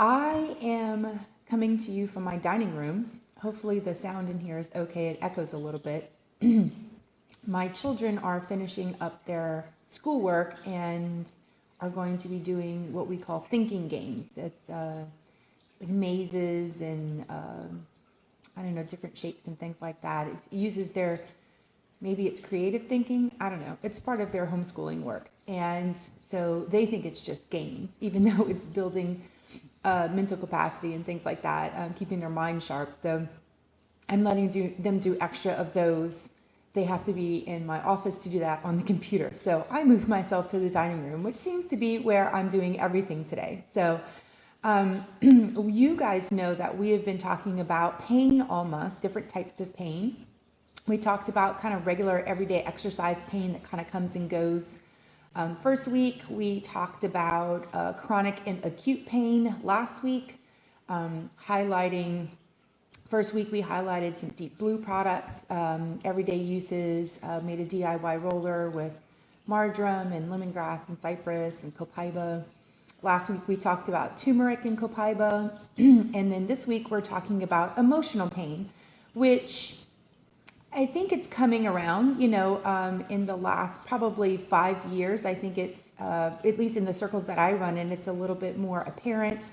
I am coming to you from my dining room. Hopefully the sound in here is okay. It echoes a little bit. My children are finishing up their schoolwork and are going to be doing what we call thinking games. It's like mazes and I don't know, different shapes and things like that. It uses their, maybe it's creative thinking. I don't know. It's part of their homeschooling work. And so they think it's just games, even though it's building mental capacity and things like that, keeping their mind sharp. So I'm letting them do extra of those. They have to be in my office to do that on the computer. So I moved myself to the dining room, which seems to be where I'm doing everything today. So you guys know that we have been talking about pain all month, different types of pain. We talked about kind of regular everyday exercise pain that kind of comes and goes. First week, we talked about chronic and acute pain. Last week, first week we highlighted some Deep Blue products, everyday uses, made a DIY roller with marjoram and lemongrass and cypress and copaiba. Last week we talked about turmeric and copaiba. And then this week we're talking about emotional pain, which I think it's coming around, in the last probably 5 years. I think it's, at least in the circles that I run in, it's a little bit more apparent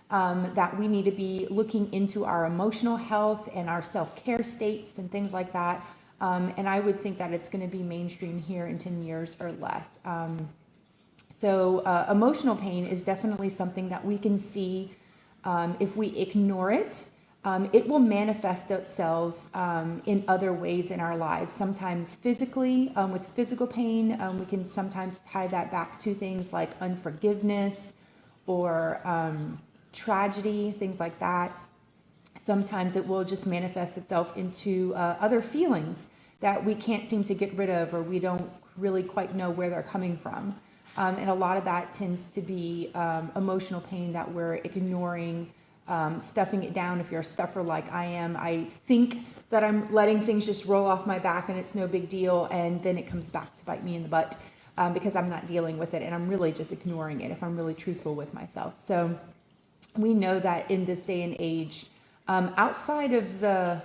that we need to be looking into our emotional health and our self-care states and things like that. And I would think that it's going to be mainstream here in 10 years or less. So emotional pain is definitely something that we can see if we ignore it. It will manifest itself in other ways in our lives. Sometimes physically, with physical pain, we can sometimes tie that back to things like unforgiveness or tragedy, things like that. Sometimes it will just manifest itself into other feelings that we can't seem to get rid of, or we don't really quite know where they're coming from. And a lot of that tends to be emotional pain that we're ignoring, stuffing it down. If you're a stuffer like I am, I think that I'm letting things just roll off my back and it's no big deal, and then it comes back to bite me in the butt because I'm not dealing with it and I'm really just ignoring it if I'm really truthful with myself. So we know that in this day and age, outside of the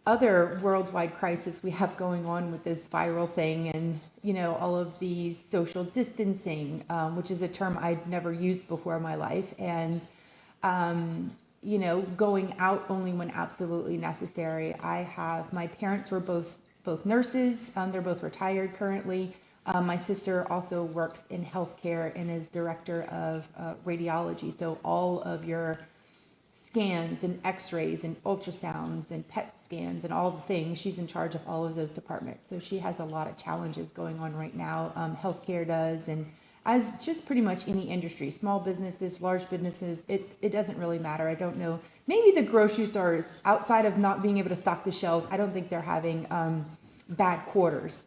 other worldwide crisis we have going on with this viral thing and, all of the social distancing, which is a term I'd never used before in my life, and going out only when absolutely necessary. My parents were both nurses. They're both retired currently. My sister also works in healthcare and is director of radiology. So all of your scans and x-rays and ultrasounds and PET scans and all the things, she's in charge of all of those departments. So she has a lot of challenges going on right now. Healthcare does, and as just pretty much any industry, small businesses, large businesses, it doesn't really matter. I don't know. Maybe the grocery stores, outside of not being able to stock the shelves, I don't think they're having bad quarters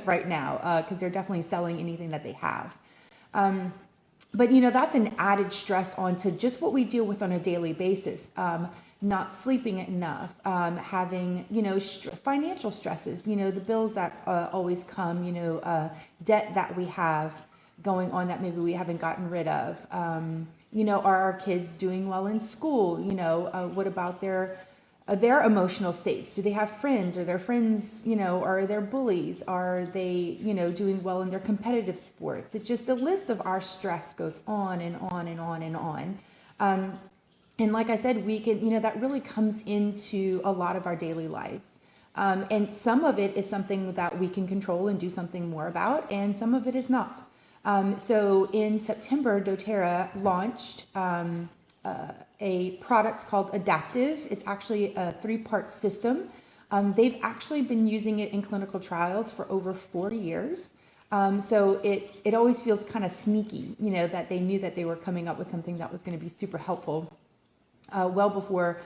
right now because they're definitely selling anything that they have. But that's an added stress onto just what we deal with on a daily basis. Not sleeping enough, having, financial stresses, the bills that always come, debt that we have going on that maybe we haven't gotten rid of. Are our kids doing well in school? What about their emotional states? Do they have friends? Are their friends, are there bullies? Are they, doing well in their competitive sports? It just, the list of our stress goes on and on and on and on. And like I said, we can, that really comes into a lot of our daily lives. And some of it is something that we can control and do something more about, and some of it is not. So in September, doTERRA launched a product called Adaptiv. It's actually a 3-part system. They've actually been using it in clinical trials for over 4 years. So it always feels kind of sneaky, that they knew that they were coming up with something that was going to be super helpful well before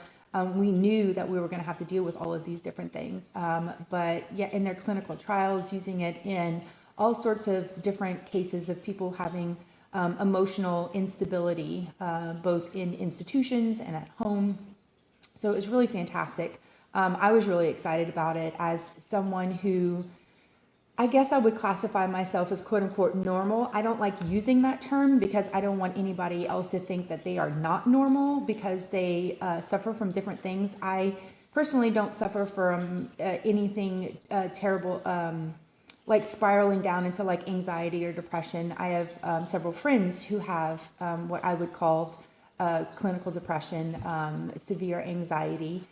we knew that we were going to have to deal with all of these different things. But yeah, in their clinical trials, using it in all sorts of different cases of people having emotional instability, both in institutions and at home. So it was really fantastic. I was really excited about it as someone who I guess I would classify myself as quote unquote normal. I don't like using that term because I don't want anybody else to think that they are not normal because they suffer from different things. I personally don't suffer from anything terrible, like spiraling down into like anxiety or depression. I have several friends who have what I would call clinical depression, severe anxiety,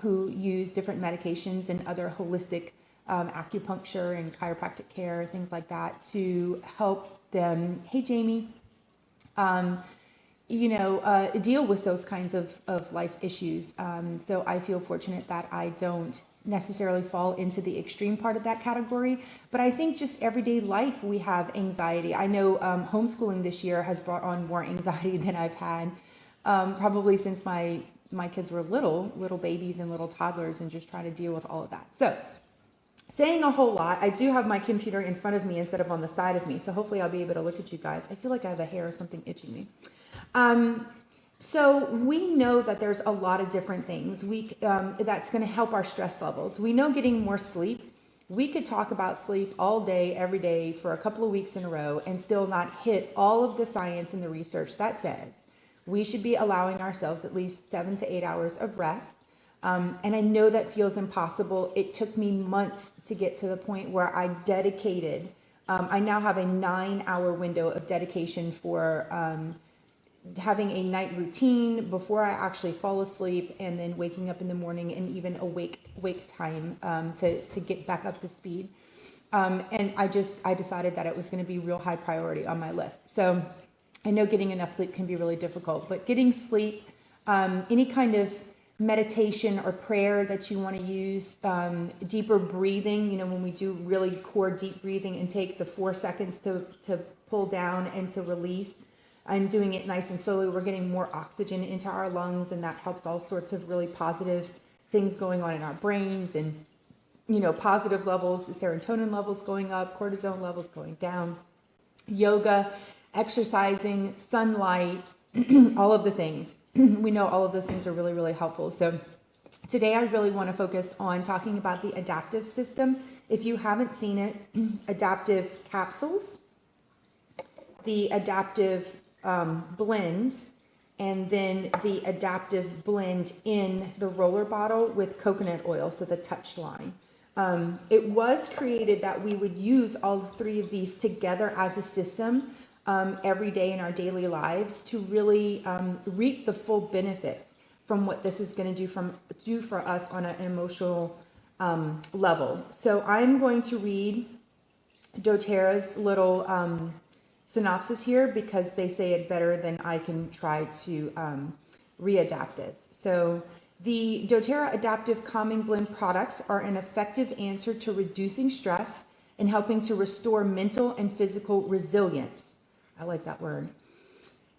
who use different medications and other holistic acupuncture and chiropractic care, things like that, to help them, hey Jamie, deal with those kinds of life issues. So I feel fortunate that I don't necessarily fall into the extreme part of that category, but I think just everyday life we have anxiety. I know homeschooling this year has brought on more anxiety than I've had probably since my kids were little babies and little toddlers, and just trying to deal with all of that. So saying a whole lot, I do have my computer in front of me instead of on the side of me, so hopefully I'll be able to look at you guys. I feel like I have a hair or something itching me. So we know that there's a lot of different things that's going to help our stress levels. We know getting more sleep. We could talk about sleep all day, every day for a couple of weeks in a row and still not hit all of the science and the research that says we should be allowing ourselves at least 7 to 8 hours of rest. And I know that feels impossible. It took me months to get to the point where I dedicated, I now have a 9-hour window of dedication for having a night routine before I actually fall asleep, and then waking up in the morning, and even wake time to get back up to speed. And I decided that it was going to be real high priority on my list. So I know getting enough sleep can be really difficult, but getting sleep, any kind of meditation or prayer that you want to use, deeper breathing, when we do really core deep breathing and take the 4 seconds to pull down and to release, and doing it nice and slowly, we're getting more oxygen into our lungs, and that helps all sorts of really positive things going on in our brains, and positive levels, serotonin levels going up, cortisol levels going down, yoga, exercising, sunlight, all of the things. We know all of those things are really, really helpful. So today I really want to focus on talking about the Adaptiv System. If you haven't seen it, Adaptiv Capsules, the Adaptiv Blend, and then the Adaptiv Blend in the roller bottle with coconut oil, so the touch line. It was created that we would use all 3 of these together as a system every day in our daily lives to really reap the full benefits from what this is going to do for us on an emotional level. So I'm going to read doTERRA's little synopsis here because they say it better than I can try to readapt this. So the doTERRA Adaptiv Calming Blend products are an effective answer to reducing stress and helping to restore mental and physical resilience. I like that word.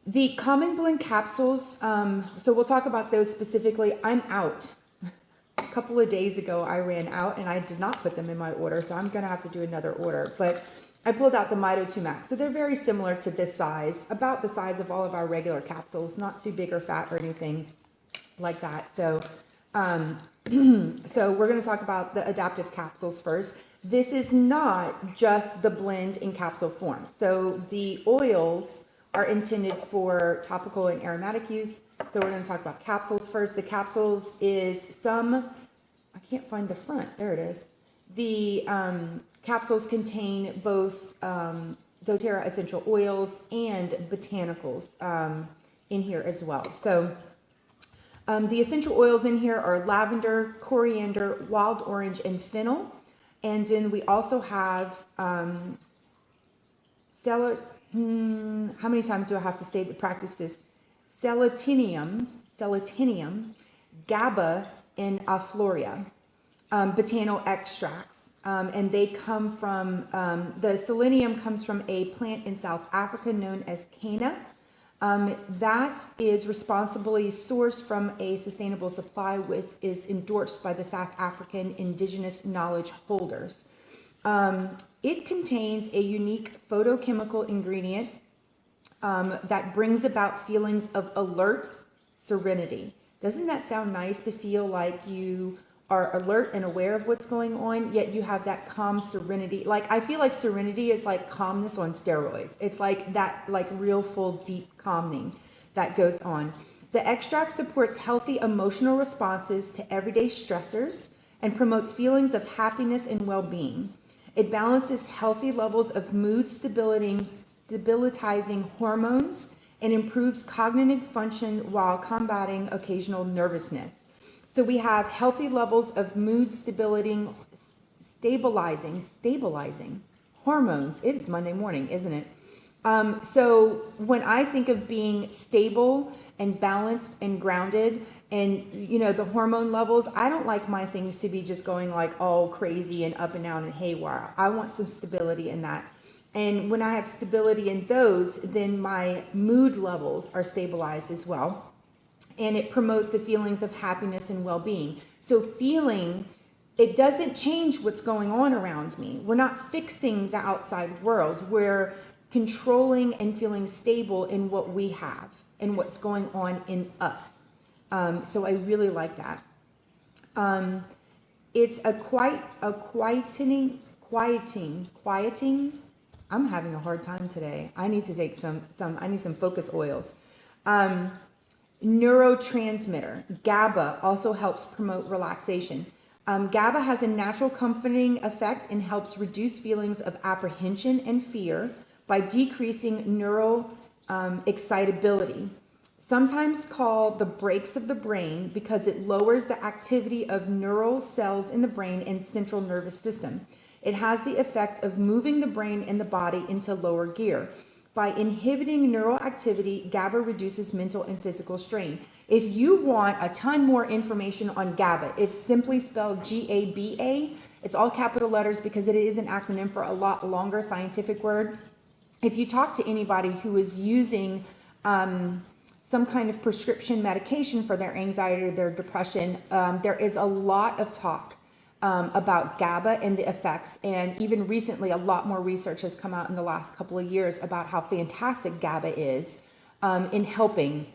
The Calming Blend capsules, so we'll talk about those specifically. I'm out. A couple of days ago, I ran out and I did not put them in my order, so I'm going to have to do another order. But I pulled out the Mito 2 Max. So they're very similar to this size, about the size of all of our regular capsules, not too big or fat or anything like that. So, so we're going to talk about the Adaptiv capsules first. This is not just the blend in capsule form. So the oils are intended for topical and aromatic use. So we're going to talk about capsules first. The capsules is I can't find the front. There it is. The capsules contain both doTERRA essential oils and botanicals in here as well. So the essential oils in here are lavender, coriander, wild orange, and fennel. And then we also have how many times do I have to say to practice this? Selenium, GABA, and afloria, botanical extracts. And they come from, the selenium comes from a plant in South Africa known as canna. That is responsibly sourced from a sustainable supply is endorsed by the South African indigenous knowledge holders. It contains a unique photochemical ingredient that brings about feelings of alert serenity. Doesn't that sound nice to feel like you are alert and aware of what's going on, yet you have that calm serenity. Like, I feel like Serenity is like calmness on steroids. It's like that, like real full deep calming that goes on. The extract supports healthy emotional responses to everyday stressors and promotes feelings of happiness and well-being. It balances healthy levels of mood stabilizing hormones and improves cognitive function while combating occasional nervousness. So we have healthy levels of mood stabilizing hormones. It's Monday morning, isn't it? So when I think of being stable and balanced and grounded and, you know, the hormone levels, I don't like my things to be just going like all crazy and up and down and haywire. I want some stability in that. And when I have stability in those, then my mood levels are stabilized as well. And it promotes the feelings of happiness and well-being. So feeling, it doesn't change what's going on around me. We're not fixing the outside world. We're controlling and feeling stable in what we have and what's going on in us. So I really like that. It's quieting. I'm having a hard time today. I need to take I need some focus oils. Neurotransmitter. GABA also helps promote relaxation. GABA has a natural comforting effect and helps reduce feelings of apprehension and fear by decreasing neural excitability. Sometimes called the brakes of the brain because it lowers the activity of neural cells in the brain and central nervous system. It has the effect of moving the brain and the body into lower gear. By inhibiting neural activity, GABA reduces mental and physical strain. If you want a ton more information on GABA, it's simply spelled GABA. It's all capital letters because it is an acronym for a lot longer scientific word. If you talk to anybody who is using some kind of prescription medication for their anxiety or their depression, there is a lot of talk about GABA and the effects, and even recently a lot more research has come out in the last couple of years about how fantastic GABA is in helping.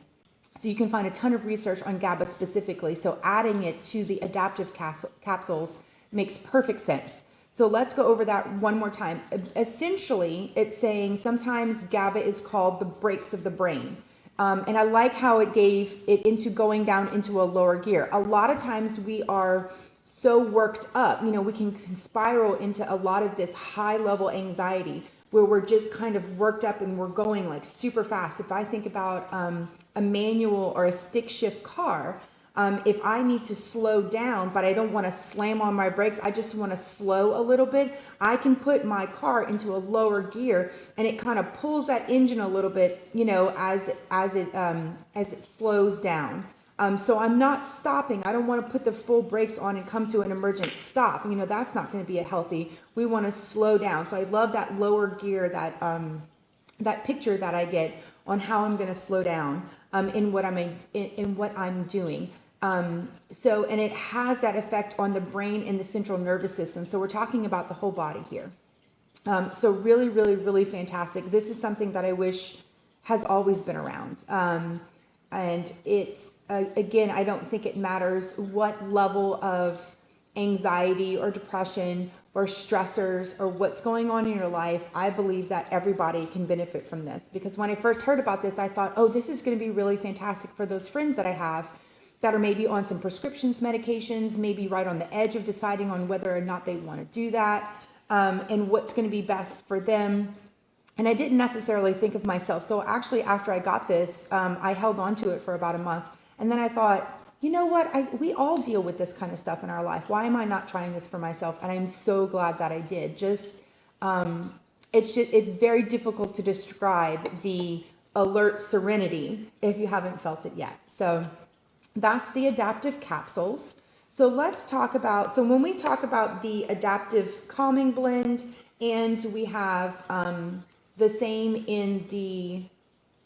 So you can find a ton of research on GABA specifically, so adding it to the Adaptiv Capsules makes perfect sense. So let's go over that one more time. Essentially, it's saying sometimes GABA is called the brakes of the brain. And I like how it gave it into going down into a lower gear. A lot of times we are so worked up, you know, we can spiral into a lot of this high level anxiety where we're just kind of worked up and we're going like super fast. If I think about a manual or a stick shift car, if I need to slow down, but I don't want to slam on my brakes, I just want to slow a little bit, I can put my car into a lower gear and it kind of pulls that engine a little bit, you know, as it slows down. So I'm not stopping. I don't want to put the full brakes on and come to an emergent stop. You know, that's not going to be a healthy. We want to slow down. So I love that lower gear, that picture that I get on how I'm going to slow down in what I'm doing. And it has that effect on the brain and the central nervous system. So we're talking about the whole body here. So really, really, really fantastic. This is something that I wish has always been around. And it's, again, I don't think it matters what level of anxiety or depression or stressors or what's going on in your life. I believe that everybody can benefit from this, because when I first heard about this, I thought, oh, this is going to be really fantastic for those friends that I have that are maybe on some prescriptions, medications, maybe right on the edge of deciding on whether or not they want to do that, and what's going to be best for them. And I didn't necessarily think of myself. So actually, after I got this, I held on to it for about a month. And then I thought, you know what? We all deal with this kind of stuff in our life. Why am I not trying this for myself? And I'm so glad that I did. It's very difficult to describe the alert serenity if you haven't felt it yet. So that's the Adaptiv Capsules. So let's talk about, so when we talk about the Adaptiv Calming Blend, and we have the same in the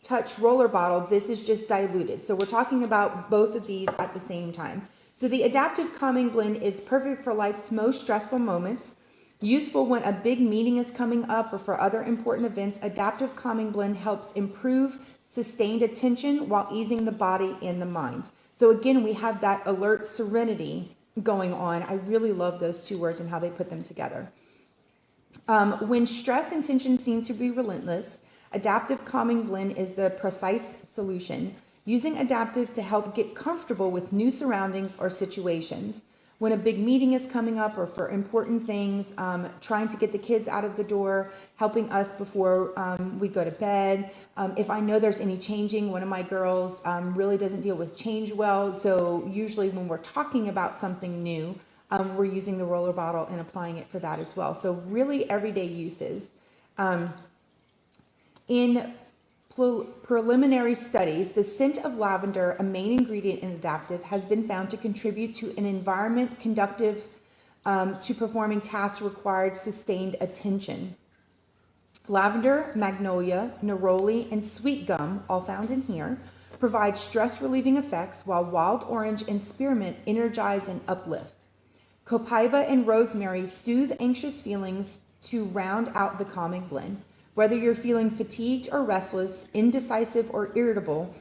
Touch Roller Bottle, this is just diluted. So we're talking about both of these at the same time. So the Adaptiv Calming Blend is perfect for life's most stressful moments, useful when a big meeting is coming up or for other important events. Adaptiv Calming Blend helps improve sustained attention while easing the body and the mind. So again, we have that alert serenity going on. I really love those two words and how they put them together. When stress and tension seem to be relentless, Adaptiv Calming Blend is the precise solution, using Adaptiv to help get comfortable with new surroundings or situations. When a big meeting is coming up or for important things, trying to get the kids out of the door, helping us before we go to bed. If I know there's any changing, one of my girls really doesn't deal with change well. So usually when we're talking about something new, we're using the roller bottle and applying it for that as well. So really everyday uses. In preliminary studies, the scent of lavender, a main ingredient in Adaptiv, has been found to contribute to an environment conducive to performing tasks required sustained attention. Lavender, magnolia, neroli, and sweet gum, all found in here, provide stress-relieving effects, while wild orange and spearmint energize and uplift. Copaiba and rosemary soothe anxious feelings to round out the calming blend. Whether you're feeling fatigued or restless, indecisive or irritable,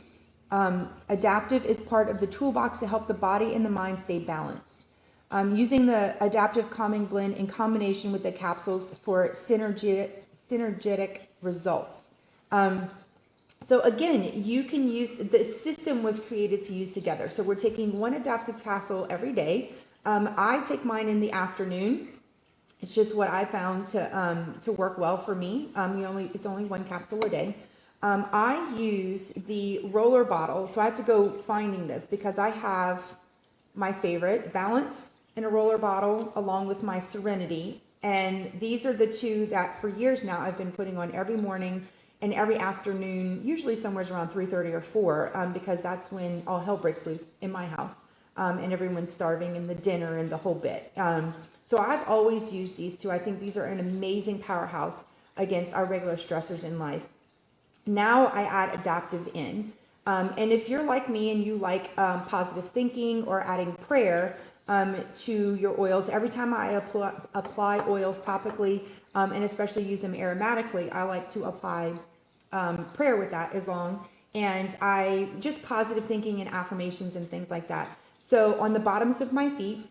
Adaptiv is part of the toolbox to help the body and the mind stay balanced. Using the Adaptiv Calming Blend in combination with the capsules for synergetic results. So again, you can use, the system was created to use together. So we're taking one Adaptiv capsule every day. I take mine in the afternoon. It's just what I found to work well for me. It's only one capsule a day. I use the roller bottle, so I had to go finding this because I have my favorite, Balance, in a roller bottle, along with my Serenity. And these are the two that for years now I've been putting on every morning and every afternoon, usually somewhere around 3:30 or 4, because that's when all hell breaks loose in my house. And everyone's starving and the dinner and the whole bit. So I've always used these two. I think these are an amazing powerhouse against our regular stressors in life. Now I add Adaptiv in. And if you're like me and you like positive thinking or adding prayer to your oils, every time I apply oils topically, and especially use them aromatically, I like to apply prayer with that and I just positive thinking and affirmations and things like that. So on the bottoms of my feet,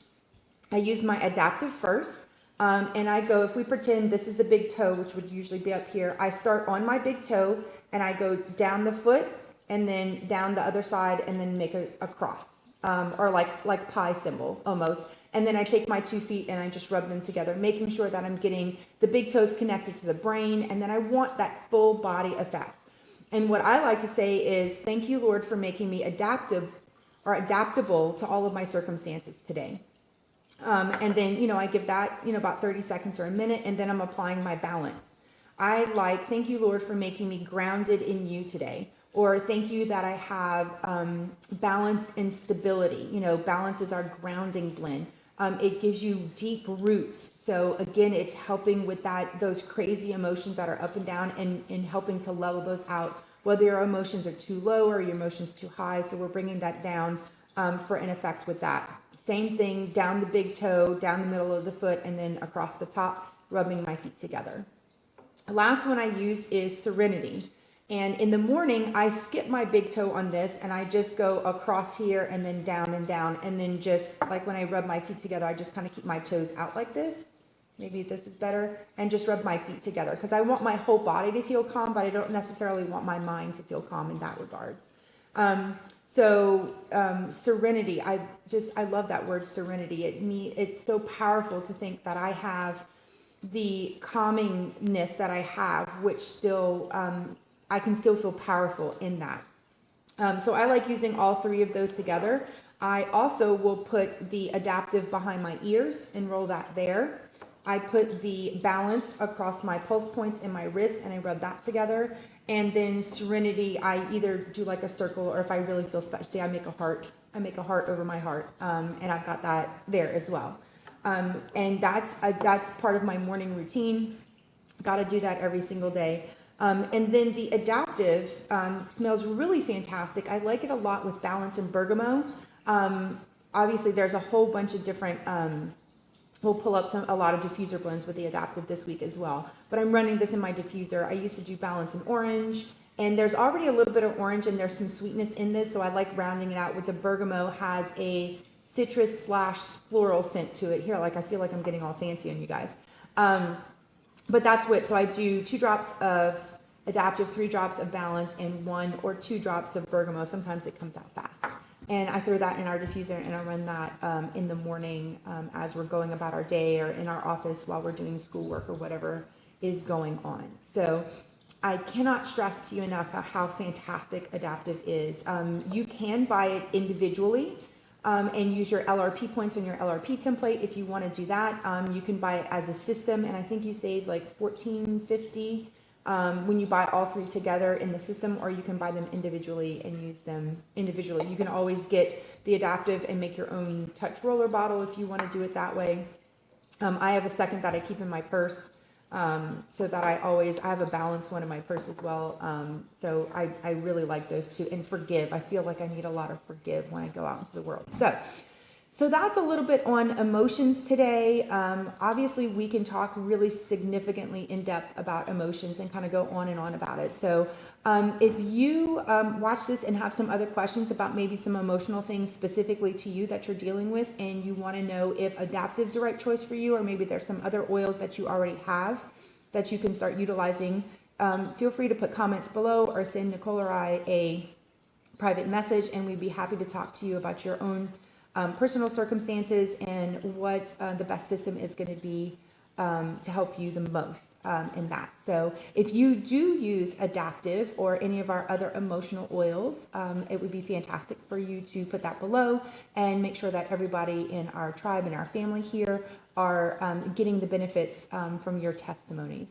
I use my Adaptiv first, and I go, if we pretend this is the big toe, which would usually be up here, I start on my big toe, and I go down the foot, and then down the other side, and then make a cross, or like pi symbol, almost. And then I take my 2 feet, and I just rub them together, making sure that I'm getting the big toes connected to the brain, and then I want that full body effect. And what I like to say is, thank you, Lord, for making me adaptive or adaptable to all of my circumstances today. And then, I give that, about 30 seconds or a minute, and then I'm applying my balance. I like, thank you, Lord, for making me grounded in you today. Or thank you that I have balance and stability. Balance is our grounding blend. It gives you deep roots. So again, it's helping with those crazy emotions that are up and down and helping to level those out, whether your emotions are too low or your emotions too high. So we're bringing that down for an effect with that. Same thing, down the big toe, down the middle of the foot, and then across the top, rubbing my feet together. The last one I use is Serenity. And in the morning, I skip my big toe on this, and I just go across here and then down and down. And then just like when I rub my feet together, I just kind of keep my toes out like this. Maybe this is better. And just rub my feet together because I want my whole body to feel calm, but I don't necessarily want my mind to feel calm in that regards. Serenity, I love that word serenity. It's so powerful to think that I have the calmingness that I have, which still, I can still feel powerful in that. So I like using all three of those together. I also will put the Adaptiv behind my ears and roll that there. I put the Balance across my pulse points and my wrist and I rub that together. And then Serenity, I either do like a circle, or if I really feel special, see, I make a heart over my heart, and I've got that there as well. And that's part of my morning routine. Got to do that every single day. And then the Adaptiv smells really fantastic. I like it a lot with Balance and bergamot. Obviously, there's a whole bunch of different. We'll pull up a lot of diffuser blends with the Adaptiv this week as well. But I'm running this in my diffuser. I used to do Balance and orange, and there's already a little bit of orange and there's some sweetness in this, so I like rounding it out with the bergamot. Has a citrus slash floral scent to it. Here, like I feel like I'm getting all fancy on you guys. But that's what, so I do 2 drops of Adaptiv, 3 drops of Balance, and 1 or 2 drops of bergamot. Sometimes it comes out fast. And I throw that in our diffuser, and I run that in the morning as we're going about our day, or in our office while we're doing schoolwork or whatever is going on. So I cannot stress to you enough how fantastic Adaptiv is. You can buy it individually and use your LRP points on your LRP template if you want to do that. You can buy it as a system, and I think you save like $14.50 when you buy all 3 together in the system, or you can buy them individually and use them individually. You can always get the Adaptiv and make your own touch roller bottle if you want to do it that way. I have a second that I keep in my purse, so that I have a Balance one in my purse as well. So I really like those 2. And Forgive, I feel like I need a lot of Forgive when I go out into the world. So that's a little bit on emotions today. Obviously, we can talk really significantly in depth about emotions and kind of go on and on about it. So if you watch this and have some other questions about maybe some emotional things specifically to you that you're dealing with, and you want to know if Adaptiv's the right choice for you, or maybe there's some other oils that you already have that you can start utilizing, feel free to put comments below or send Nicole or I a private message, and we'd be happy to talk to you about your own personal circumstances and what the best system is going to be to help you the most in that. So if you do use Adaptiv or any of our other emotional oils, it would be fantastic for you to put that below and make sure that everybody in our tribe and our family here are getting the benefits from your testimonies.